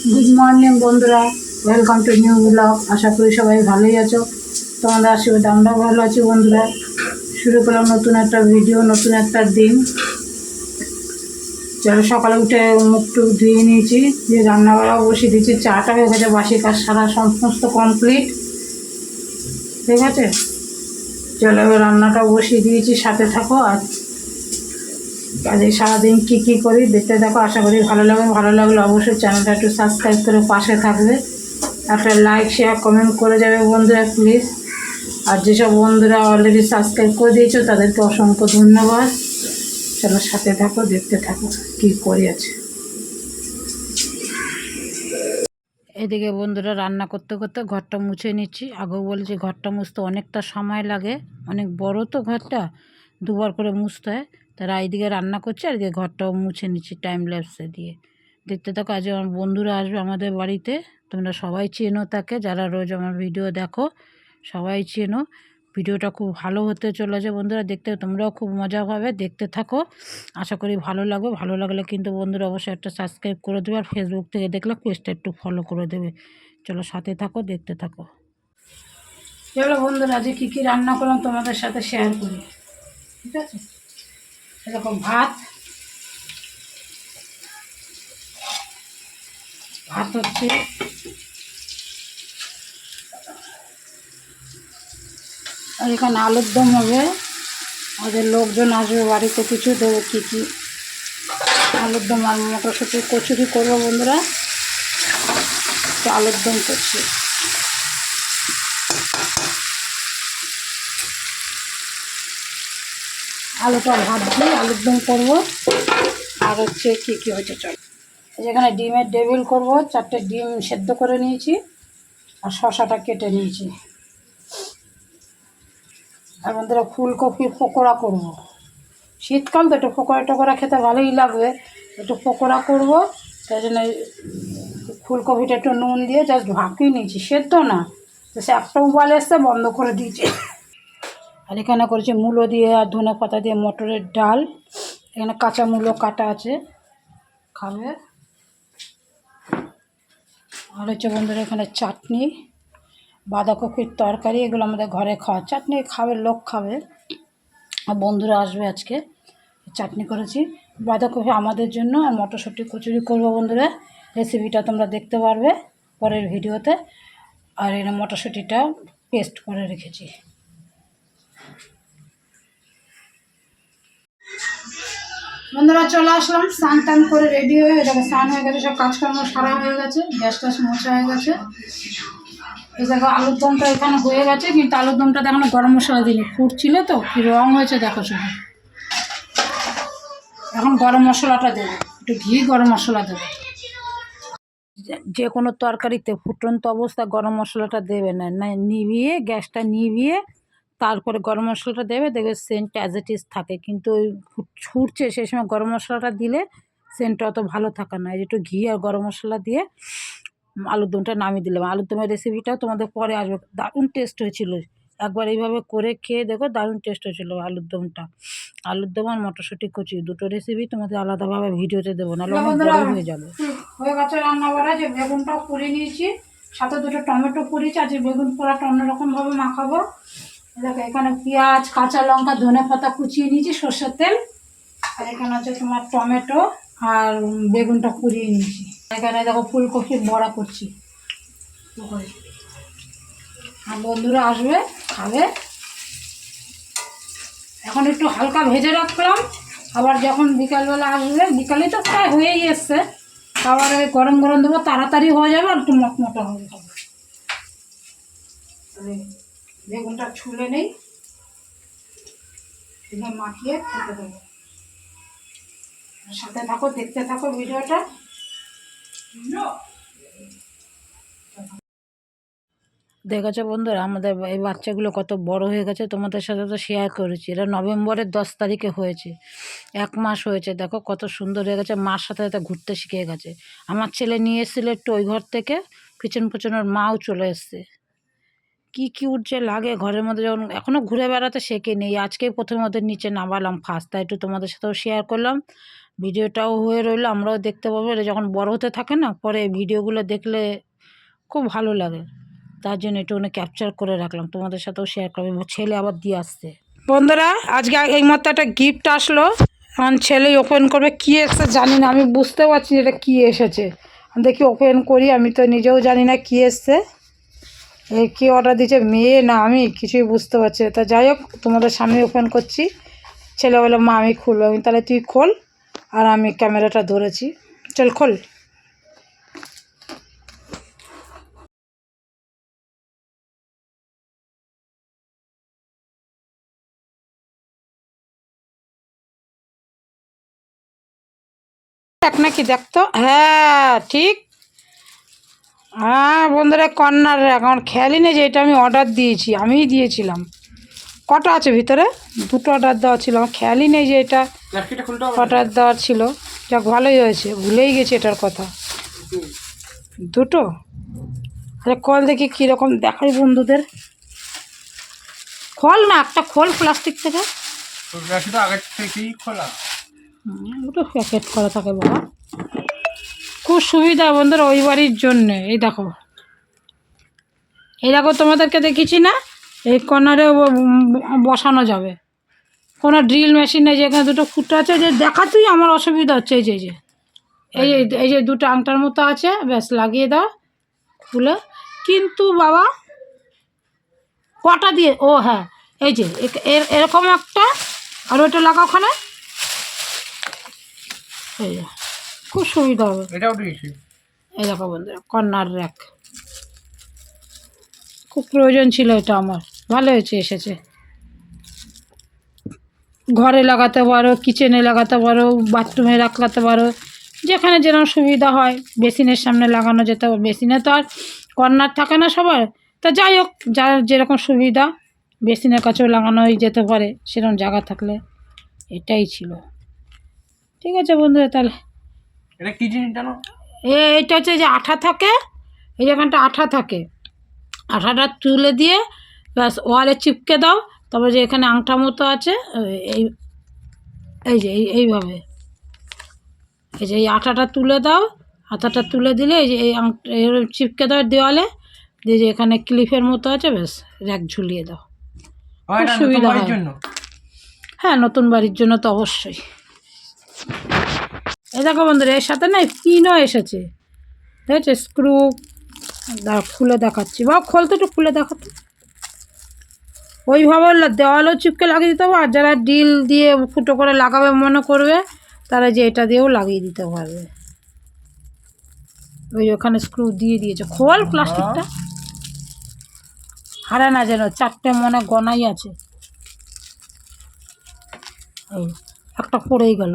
Good morning বন্ধুরা, welcome to new blog. আশা করি সবাই ভালোই আছো। তোমাদের আশীর্বাদে আমরাও ভালো আছি বন্ধুরা। শুরু করলাম নতুন একটা ভিডিও, নতুন একটা দিন। চলো, সকালে উঠে মুখ টুক ধুয়ে নিয়েছি, দিয়ে রান্না বাড়া বসিয়ে দিয়েছি। চাটা হয়ে গেছে, বাসি কাজ সারা সমস্ত কমপ্লিট, ঠিক আছে। চলো, এবার রান্নাটা বসিয়ে দিয়েছি, সাথে থাকো। আর কাজে সারাদিন কী কী করি দেখতে থাকো, আশা করি ভালো লাগবে। ভালো লাগলে অবশ্যই চ্যানেলটা একটু সাবস্ক্রাইব করে পাশে থাকবে, একটা লাইক শেয়ার কমেন্ট করে যাবে বন্ধুরা প্লিজ। আর যেসব বন্ধুরা অলরেডি সাবস্ক্রাইব করে দিয়েছো তাদেরকে অসংখ্য ধন্যবাদ। চলো, সাথে থাকো, দেখতে থাকো কী করি আছে। এদিকে বন্ধুরা রান্না করতে করতে ঘরটা মুছে নিচ্ছি। আগেও বলেছি ঘরটা মুছতে অনেকটা সময় লাগে, অনেক বড় তো ঘরটা, দুবার করে মুছতে হয়। তারা এইদিকে রান্না করছে আর এদিকে ঘরটাও মুছে নিচ্ছি টাইম ল্যাপসে দিয়ে। দেখতে থাকো। আজ আমার বন্ধুরা আসবে আমাদের বাড়িতে, তোমরা সবাই চেনো তাকে, যারা রোজ আমার ভিডিও দেখো সবাই চেনো। ভিডিওটা খুব ভালো হতে চলেছে বন্ধুরা, দেখতে তোমরাও খুব মজা পাবে, দেখতে থাকো। আশা করি ভালো লাগবে। ভালো লাগলে কিন্তু বন্ধুরা অবশ্যই একটা সাবস্ক্রাইব করে দেবে, আর ফেসবুক থেকে দেখলে পেজটা একটু ফলো করে দেবে। চলো, সাথে থাকো, দেখতে থাকো। চলো বন্ধুরা, আজকে কী কী রান্না করলাম তোমাদের সাথে শেয়ার করি, ঠিক আছে। এরকম ভাত ভাত হচ্ছে, আর এখানে আলুর দম হবে। আমাদের লোকজন আসবে বাড়িতে, কিছু দেবো কী কী, আলুর দম আর মটরশুঁটি কচুরি করবো বন্ধুরা। তো আলুর দম করছি, আলুটা ভাজছি, আলুর দম করবো। আর হচ্ছে কী কী হয়েছে চল, যেখানে ডিমের ডেভিল করবো, 4টে ডিম সেদ্ধ করে নিয়েছি, আর শশাটা কেটে নিয়েছি। আর বন্ধুরা ফুলকপি পকোড়া করব। শীতকাল তো একটু পকোড়া টকোড়া খেতে ভালোই লাগবে, একটু পকোড়া করবো। তাই জন্য ফুলকপিটা একটু নুন দিয়ে জাস্ট ভাপিয়ে নিয়েছি, সেদ্ধ না। তো সে একটা উবাল এসছে, বন্ধ করে দিয়েছি। আর এখানে করেছি মূলো দিয়ে আর ধনে পাতা দিয়ে মটরের ডাল। এখানে কাঁচা মূলো কাটা আছে, খাবে। আর হচ্ছে বন্ধুরা এখানে চাটনি, বাঁধাকপির তরকারি, এগুলো আমাদের ঘরে খাওয়া চাটনি, খাবে লোক খাবে, আর বন্ধুরা আসবে আজকে। চাটনি করেছি, বাঁধাকপি আমাদের জন্য, আর মটরশুঁটি কচুরি করবো বন্ধুরা। রেসিপিটা তোমরা দেখতে পারবে পরের ভিডিওতে। আর এখানে মটরশুঁটিটা পেস্ট করে রেখেছি। বন্ধুরা চলে আসলাম, স্নান টান করে রেডি হয়ে, এটাকে স্নান হয়ে গেছে, সব কাজকর্ম সারা হয়ে গেছে, গ্যাস ট্যাস মোছা হয়ে গেছে। এই দেখো আলুর দমটা এখানে হয়ে গেছে, কিন্তু আলুর দমটা এখনো গরম মশলা দিইনি, ফুটছিল তো কি রং হয়েছে দেখো শুধু। এখন গরম মশলাটা দেবো, একটু ঘি গরম মশলা দেবো। যে কোনো তরকারিতে ফুটন্ত অবস্থা গরম মশলাটা দেবে না, না নিভিয়ে, গ্যাসটা নিভিয়ে তারপরে গরম মশলাটা দেবে, দেখবে সেন্ট অ্যাজ ইট ইজ থাকে। কিন্তু ওই ছুটছে সেই সময় গরম মশলাটা দিলে সেন্টটা অত ভালো থাকে না। একটু ঘি আর গরম মশলা দিয়ে আলুর দমটা নামিয়ে দিলাম। আলুর দমের রেসিপিটাও তোমাদের পরে আসবে, দারুণ টেস্ট হয়েছিল। একবার এইভাবে করে খেয়ে দেখো, দারুণ টেস্ট হয়েছিল আলুর দমটা। আলুর দম আর মটরশুঁটি কচি দুটো রেসিপি তোমাদের আলাদাভাবে ভিডিওতে দেবো, নাহলে অনেক বড় হয়ে যাবে। হয়ে গেছে রান্না করা, যে বেগুনটাও পুড়ে নিয়েছি, সাথে দুটো টমেটো পুড়িয়েছি। আজ বেগুন পোড়াটা অন্যরকমভাবে মাখাবো। দেখো এখানে পেঁয়াজ, কাঁচা লঙ্কা, ধনে পাতা কুচিয়ে নিয়েছি, সর্ষের তেল। আর এখানে হচ্ছে তোমার টমেটো আর বেগুনটা পুড়িয়ে নিয়েছি। এখানে দেখো ফুলকপির বড়া করছি। আর বন্ধুরা আসবে, খাবে। এখন একটু হালকা ভেজে রাখলাম, আবার যখন বিকালবেলা আসবে, বিকালে তো প্রায় হয়েই এসছে, আবার ওই গরম গরম দেবো, তাড়াতাড়ি হয়ে যাবে আর একটু মটমটা হয়ে যাবে। বেগুনটা ছুলে নেই, মাখিয়ে খেতে দেবো। সাথে থাকো, দেখতে থাকো ভিডিওটা। দেখেছো বন্ধুরা আমাদের এই বাচ্চাগুলো কত বড় হয়ে গেছে, তোমাদের সাথে তো শেয়ার করেছি। এটা নভেম্বরের 10 তারিখে হয়েছে, 1 মাস হয়েছে। দেখো কত সুন্দর হয়ে গেছে, মার সাথে সাথে ঘুরতে শিখে গেছে। আমার ছেলে নিয়ে এসেছিলো একটু ওই ঘর থেকে, পিছন পিছন ওর মাও চলে এসছে। কি কিউট যে লাগে ঘরের মধ্যে, যখন এখনও ঘুরে বেড়াতে শেখে নেই, আজকেই প্রথমে ওদের নিচে নামালাম ফার্স্ট, তাই একটু তোমাদের সাথেও শেয়ার করলাম। ভিডিওটাও হয়ে রইলো, আমরাও দেখতে পাবো। এটা যখন বড় হতে থাকে না, পরে ভিডিওগুলো দেখলে খুব ভালো লাগে, তার জন্য একটুখানি ক্যাপচার করে রাখলাম, তোমাদের সাথেও শেয়ার করবো। ছেলে আবার দিয়ে আসছে। বন্ধুরা, আজকে এই মাত্র একটা গিফট আসলো, আমার ছেলে ওপেন করবে। কী এসেছে জানি না, আমি বুঝতেও পারছি না এটা কী এসেছে। দেখি ওপেন করি, আমি তো নিজেও জানি না কী এসছে। এই কী অর্ডার দিয়েছে, মেয়ে না আমি, কিছুই বুঝতে পারছি না। তা যাই হোক, তোমাদের সামনে ওপেন করছি। ছেলে বলে মা আমি খুলবো, আমি তাহলে তুই খোল, আর আমি ক্যামেরাটা ধরেছি, চল খোল। দেখ নাকি, দেখতো, হ্যাঁ ঠিক। হ্যাঁ বন্ধুরা, কর্নার র্যাক, আমার খেয়ালই নেই যে এটা আমি অর্ডার দিয়েছি, আমিই দিয়েছিলাম। কটা আছে ভিতরে? দুটো অর্ডার দেওয়া ছিল, আমার খেয়ালই নেই যে এটা অর্ডার দেওয়ার ছিল। যাক ভালোই হয়েছে, ভুলেই গেছি এটার কথা। দুটো? আরে খোল দেখি কীরকম দেখাই বন্ধুদের। খোল না, একটা খোল প্লাস্টিক থেকে। ওটা প্যাকেট করা থাকে বাবা, খুব সুবিধা বন্ধুরা ওই বাড়ির জন্যে। এই দেখো, এই দেখো, তোমাদেরকে দেখিয়েছি না, এই কর্নারে বসানো যাবে। কোনো ড্রিল মেশিন নেই, যে এখানে দুটো ফুটো আছে, যে দেখাতেই আমার অসুবিধা হচ্ছে। এই যে এই যে দুটো আংটার মতো আছে, ব্যাস লাগিয়ে দাও খুলে। কিন্তু বাবা কটা দিয়ে, ও হ্যাঁ, এই যে এরকম একটা, আর ওইটা লাগা ওখানে, এই যে খুব সুবিধা হবে। এই দেখো বন্ধুরা, কর্নার র্যাক খুব প্রয়োজন ছিল এটা আমার, ভালো হয়েছে এসেছে। ঘরে লাগাতে পারো, কিচেনে লাগাতে পারো, বাথরুমে লাগাতে পারো, যেখানে যেরকম সুবিধা হয়। বেসিনের সামনে লাগানো যেতে পারে, বেসিনে তো আর কর্নার থাকে না সবার। তা যাই হোক, যার যেরকম সুবিধা, বেসিনের কাছেও লাগানোই যেতে পারে সেরকম জায়গা থাকলে। এটাই ছিল। ঠিক আছে বন্ধুরা, তাহলে এটা কি জিনিস জানো? এইটা হচ্ছে যে আঠা থাকে, এই যেখানটা আঠা থাকে, আঠাটা তুলে দিয়ে ব্যাস ওয়ালে চিপকে দাও। তারপরে যে এখানে আংটা মতো আছে, এই এই যে এইভাবে, এই যে এই আঠাটা তুলে দাও, আঠাটা তুলে দিলে এই যে এই চিপকে দাও দেওয়ালে দিয়ে, যে এখানে ক্লিপের মতো আছে, ব্যাস র্যাক ঝুলিয়ে দাও, খুব সুবিধা হয়। হ্যাঁ, নতুন বাড়ির জন্য তো অবশ্যই। এই দেখো বন্ধুরা, এর সাথে না পিনও এসেছে, ঠিক আছে, স্ক্রু। খুলে দেখাচ্ছি, বা খোলতে একটু খুলে দেখাতো। ওইভাবে দেওয়ালেও চিপকে লাগিয়ে দিতে হবে, আর যারা ডিল দিয়ে ফুটো করে লাগাবে মনে করবে, তারা যে এটা দিয়েও লাগিয়ে দিতে পারবে। ওই ওখানে স্ক্রু দিয়ে দিয়েছে। খোল প্লাস্টিকটা, হারা না যেন, চারটে মনে গনাই আছে। এই একটা পড়েই গেল,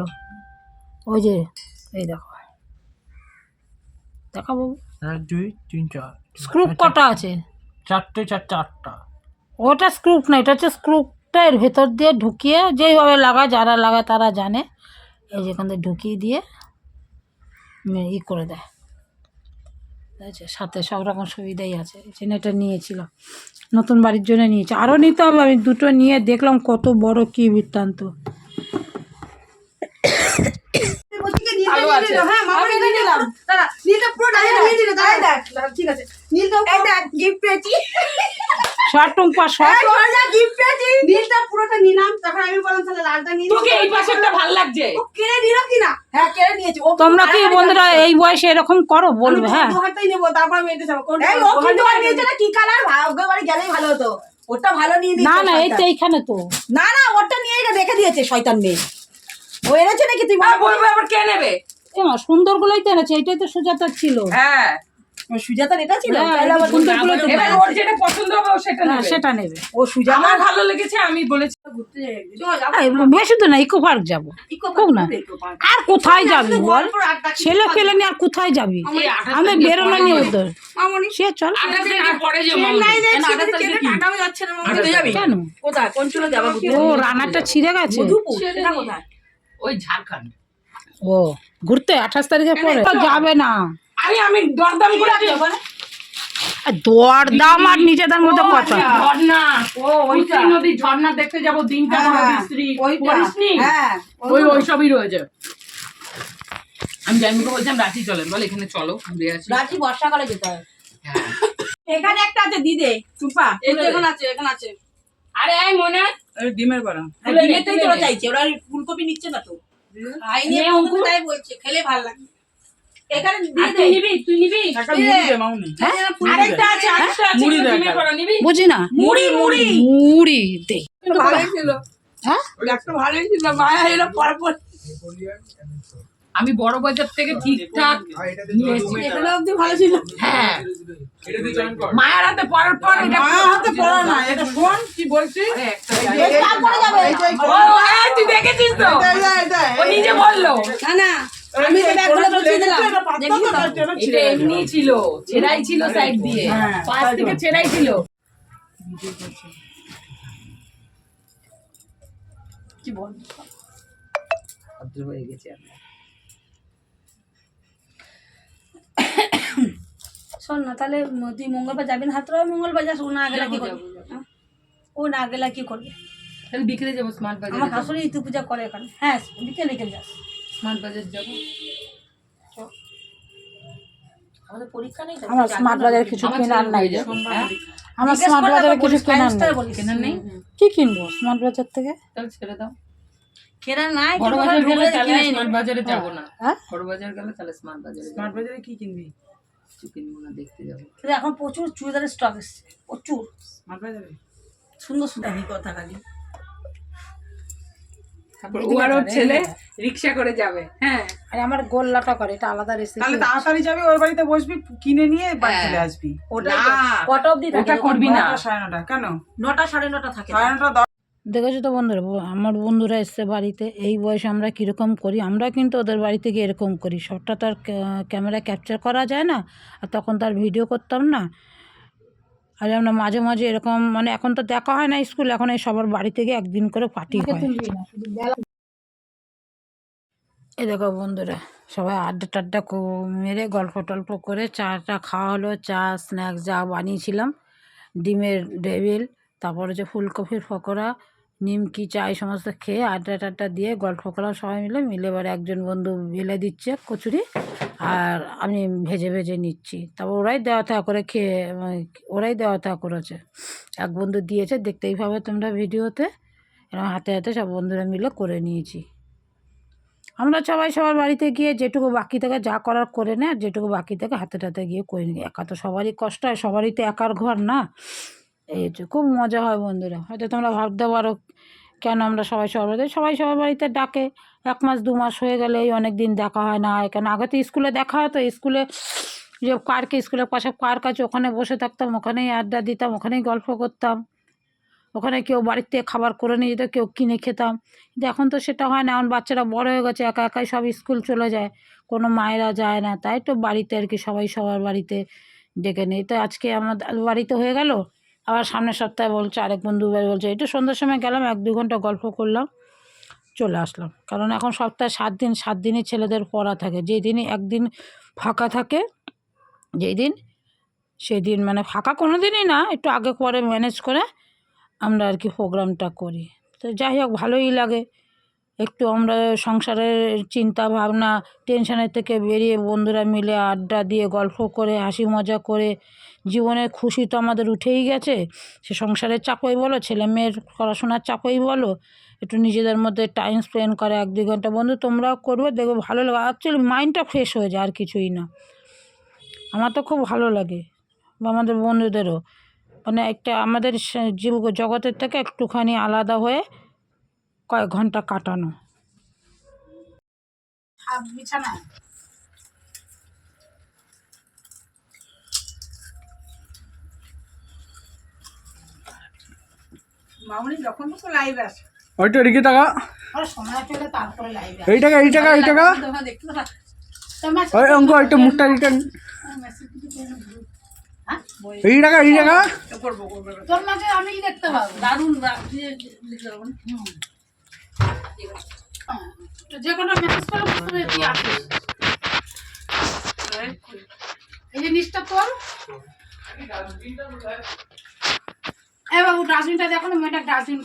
ওই যে এই দেখো, দেখাবো। 1 2 3 4 স্ক্রু কটা আছে? চারটা। ওটা স্ক্রু না, এটা হচ্ছে স্ক্রুটা এর ভেতর দিয়ে ঢুকিয়ে, যেইভাবে লাগায়, যারা লাগায় তারা জানে। এই যেখান থেকে ঢুকিয়ে দিয়ে ই করে দেয়, আচ্ছা, সাথে সব রকম সুবিধাই আছে। এই জন্য এটা নিয়েছিলাম, নতুন বাড়ির জন্য নিয়েছি। আরও নিতে হবে, আমি দুটো নিয়ে দেখলাম কত বড় কী বৃত্তান্ত। তোমরা কি বন্ধুরা এই বয়সে এরকম করো? বলবে হ্যাঁ। ওটা ভালো নিয়ে না না, এই তো এইখানে তো, না না, ওটা নিয়ে রেখে দিয়েছে শয়তান মেয়ে। ও এনেছে নাকি? তুই বলবে আবার কে নেবে? সুন্দর গুলোই তো এনেছে, এইটাই তো সুজাতার ছিল। হ্যাঁ, সুজাতার এটা ছিল, ওর যেটা পছন্দ হবে ও সেটা নেবে। সেটা নেবে। ও সুজাতা আমার ভালো লেগেছে, আমি বলেছি ঘুরতে যাই। বেশি তো না, ইকো পার্ক যাবো। না আর কোথায় যাবি বল, ছেলে ফেলে নিয়ে আর কোথায় যাবি? আমি বেরোনো নিয়ে ওদের সে চল। কেন? কোথায় কোন চলে যাবো? ও রানারটা ছিঁড়ে গেছে, ওই ঝাড়খণ্ড। ও ঘুরতে 28 তারিখের পরে যাবে না। আমি দরদাম করে দরদাম আর নিজেদের মধ্যে কথা। ঝর্ণা, ও ওই নদী ঝর্ণা দেখতে যাবো, দিনটা বড় বিশ্রী, ওই সবই রয়েছে। আমি জানবিকে বলছিলাম রাঁচি চলেন, বল এখানে চলো ঘুরে আসি। রাঁচি বর্ষাকালে যেতে হয়। হ্যাঁ এখানে একটা আছে দিদে চুপা, এই তো এখানে আছে। আরে এই মনে ডিমের বড়া। ডিমেরটাই তোরা চাইছে, ওরা ফুলকপি নিচ্ছে না তো। খাইনি অঙ্কুর, তাই বলছে খেলে ভালো লাগে। এখানে দিয়ে দে। তুই নিবি টাকা মুড়ি দে মামুনি। আরেকটা আছে মুড়ি দে ডিমের বড়া নিবি? বুঝি না মুড়ি মুড়ি দে। ভালোই ছিল, হ্যাঁ একটু ভালোই ছিল। মায়া এলো পরপর আমি বড় বাজার থেকে ঠিকঠাক নিয়ে এসেছি। এগুলো অব্দি ভালো ছিল। হ্যাঁ মায়ের হাতে পরার পর এটা মায়ের হাতে পড়া না, এটা শোন কি বলছি। আরে একটা তারপরে যাবে। ও এই তুই দেখেছিস তো? ও নিজে বললো না না, আমি তো ব্যাগগুলো গুছিয়ে দিলাম। দেখি তো এটা এমনি ছিল, ছেঁড়াই ছিল সাইড দিয়ে, পাশ থেকে ছেঁড়াই ছিল। কি বল ভদ্র হয়ে গেছে আমরা। শোন না, তাহলে তুই মঙ্গলবার যাবি না? হাতরা মঙ্গলবার যাস, ও না গেলে কি করবে? হ্যাঁ? ও না গেলে কি করবে? তাহলে বিকেলে যাবো স্মার্ট বাজার। আমার শাশুড়ি ইতু পূজা করে এখানে। হ্যাঁ, বিকেলে যাস। স্মার্ট বাজার যাবো। আমাদের পরীক্ষা নেই তো। আমার স্মার্ট বাজারে কিছু আমার কেনার ছেলে নাই হয়ে রে। যাবে। হ্যাঁ? আমার স্মার্ট বাজারে কিছু কেনার নাই। কেনার নেই? কি কিনবো স্মার্ট বাজার থেকে? তাহলে ছেড়ে দাও। কেনা নাই, বড় কিন্তু বাজার গেলে ঢুকলে তাহলে কিনে স্মার্ট বাজারে যাবো না। হ্যাঁ? বড় বাজার গেলে তাহলে স্মার্ট বাজারে যাবো। স্মার্ট বাজারে কি কিনবি? কিছু কিনবো না, দেখতে যাবো। কিন্তু এখন প্রচুর চুড়িদারের স্টক এসছে, প্রচুর স্মার্ট বাজারে সুন্দর সুন্দর। এই কথা খালি ও আর ওর ছেলে রিক্সা করে যাবে। হ্যাঁ আর আমার গোল্লাটা করে, এটা আলাদা রেসিপি। তাহলে তাড়াতাড়ি যাবি, ওর বাড়িতে বসবি, কিনে নিয়ে বাড়ি চলে আসবি। ওটা না, কটা অবধি থাকে? ওটা করবি না। 9টা 9:30 কেন? 9টা 9:30 থাকে। 9:30 দেখেছো তো বন্ধুরা, আমার বন্ধুরা এসছে বাড়িতে, এই বয়সে আমরা কীরকম করি। আমরা কিন্তু ওদের বাড়িতে গিয়ে এরকম করি, সবটা তো আর ক্যামেরা ক্যাপচার করা যায় না, আর তখন তার ভিডিও করতাম না। আর আমরা মাঝে মাঝে এরকম, মানে এখন তো দেখা হয় না স্কুল, এখন এই সবার বাড়িতে গিয়ে একদিন করে পার্টি হয়। এই দেখো বন্ধুরা, সবাই আড্ডা টাড্ডা মেরে গল্প টল্প করে চাটা খাওয়া হলো। চা স্ন্যাক্স যা বানিয়েছিলাম, ডিমের ডেভিল, তারপর হচ্ছে ফুলকপির পকোড়া, নিমকি, চা, এই সমস্ত খেয়ে আড্ডা টাড্ডা দিয়ে গল্প করলাম সবাই মিলে। এবার একজন বন্ধু বেলে দিচ্ছে কচুরি, আর আমি ভেজে ভেজে নিচ্ছি। তারপর ওরাই দেওয়া থাকা করে খেয়ে, ওরাই দেওয়া থাকা করেছে। এক বন্ধু দিয়েছে, দেখতেই পাবে তোমরা ভিডিওতে। এরকম হাতে হাতে সব বন্ধুরা মিলে করে নিয়েছি। আমরা সবাই সবার বাড়িতে গিয়ে যেটুকু বাকি থেকে যা করার করে নেয়, আর যেটুকু বাকি থেকে হাতে টাতে গিয়ে করে নিই। একা তো সবারই কষ্ট হয়, সবারই তো একার ঘর না। এই হচ্ছে খুব মজা হয় বন্ধুরা। হয়তো তোমরা ভাবতে পারো কেন আমরা সবাই সবার বাড়িতে, সবাই সবার বাড়িতে ডাকে। 1 মাস 2 মাস হয়ে গেলে এই অনেক দিন দেখা হয় না। কেন আগে তো স্কুলে দেখা হতো, স্কুলে যে পার্কে, স্কুলের পাশে পার্ক আছে, ওখানে বসে থাকতাম, ওখানেই আড্ডা দিতাম, ওখানেই গল্প করতাম। ওখানে কেউ বাড়ির থেকে খাবার করে নিয়ে যেত, কেউ কিনে খেতাম। কিন্তু এখন তো সেটা হয় না, এখন বাচ্চারা বড় হয়ে গেছে, একা একাই সব স্কুল চলে যায়, কোনো মায়েরা যায় না। তাই তো বাড়িতে আর কি সবাই সবার বাড়িতে ডেকে নেই। তো আজকে আমাদের বাড়িতে হয়ে গেল, আবার সামনের সপ্তাহে বলছে আরেক বন্ধু বাড়ি, বলছে একটু সন্ধ্যার সময় গেলাম, 1-2 ঘন্টা গল্প করলাম, চলে আসলাম। কারণ এখন সপ্তাহে 7 দিন, 7 দিনই ছেলেদের পড়া থাকে। যেই দিনই একদিন ফাঁকা থাকে, যেই দিন সেদিন, মানে ফাঁকা কোনো দিনই না, একটু আগে পরে ম্যানেজ করে আমরা আর কি প্রোগ্রামটা করি। তো যাই হোক, ভালোই লাগে একটু আমরা সংসারের চিন্তা ভাবনা টেনশনের থেকে বেরিয়ে বন্ধুরা মিলে আড্ডা দিয়ে গল্প করে হাসি মজা করে, জীবনের খুশি তো আমাদের উঠেই গেছে। সে সংসারের চাপই বলো, ছেলে মেয়ের পড়াশোনার চাপই বলো, একটু নিজেদের মধ্যে টাইম স্পেন্ড করে 1-2 ঘন্টা বন্ধু তোমরাও করবে, দেখবে ভালো লাগে। অ্যাকচুয়ালি মাইন্ডটা ফ্রেশ হয়ে যায়, আর কিছুই না। আমার তো খুব ভালো লাগে, বা আমাদের বন্ধুদেরও, মানে একটা আমাদের জগতের থেকে একটুখানি আলাদা হয়ে কয়েক ঘন্টা কাটানো। বিছানা মামুনি যখন তো লাইভ আসে, ওইটা এদিকে টাকা, সময় চলে তারপরে লাইভে এই টাকা তোমরা দেখতে না। ওই অঙ্ক একটা মুখটা রিটার্ন, এই টাকা করবো তোর মাঝে আমি দেখতে পাবো দারুণ যে কোনো মেসেজ করে বুঝতে তুই আসিস। এই যে নিচটা তোর, এ বাবু ডাস্টবিনটা দেখো না, মেয়েটা ডাস্টবিন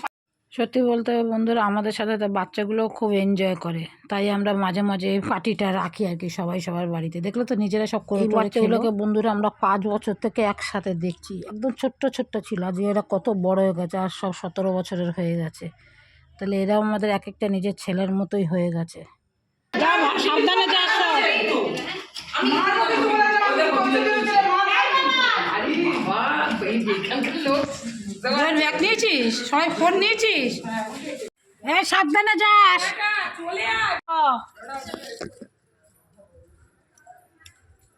সত্যি বলতে হবে বন্ধুরা, আমাদের সাথে তো বাচ্চাগুলোও খুব এনজয় করে, তাই আমরা মাঝে মাঝে এই পার্টিটা রাখি আর কি, সবাই সবার বাড়িতে। দেখলে তো নিজেরা সব করে বাচ্চাগুলোকে বন্ধুরা আমরা 5 বছর থেকে একসাথে দেখছি, একদম ছোট্ট ছোট্ট ছিল, আজ এরা কত বড় হয়ে গেছে, আর সব 17 বছরের হয়ে গেছে। তাহলে এরাও আমাদের এক একটা নিজের ছেলের মতোই হয়ে গেছে। সাবধানে যাস। ব্যাগ নিয়েছিস, সবাই ফোন নিয়েছিস, এই সাবধানে যাস।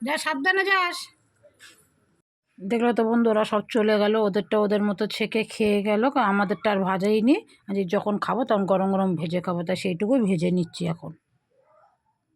যা, সাবধানে যাস। দেখলো তো বন্ধু, ওরা সব চলে গেল, ওদেরটা ওদের মতো ছেঁকে খেয়ে গেল, আমাদেরটা আর ভাজাই নি। আজ যখন খাবো তখন গরম গরম ভেজে খাবো, তাই সেইটুকুই ভেজে নিচ্ছি এখন।